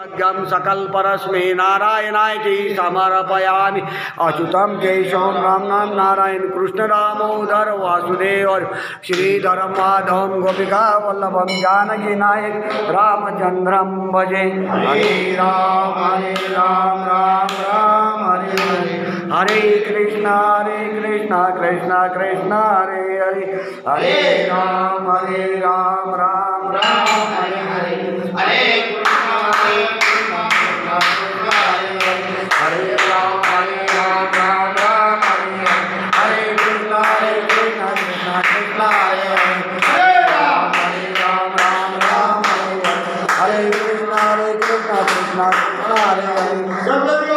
यज्ञं सकलपरस्मै नारायणाय समर्पयामि। अच्युतं केशवं रामनाम नारायण कृष्ण दामोदर वासुदेव श्रीधर माधवं गोपिका वल्लभं जानकी नायक रामचंद्रं भजे। हरे राम राम राम हरे हरे, हरे कृष्णा कृष्ण कृष्ण हरे हरे, हरे राम राम राम हरे हरे, हरे हरे राम राम राम हरे कृष्ण कृष्ण कृष्ण हरे हरे राम राम राम हरे हरे कृष्ण कृष्ण कृष्ण हरे हरे।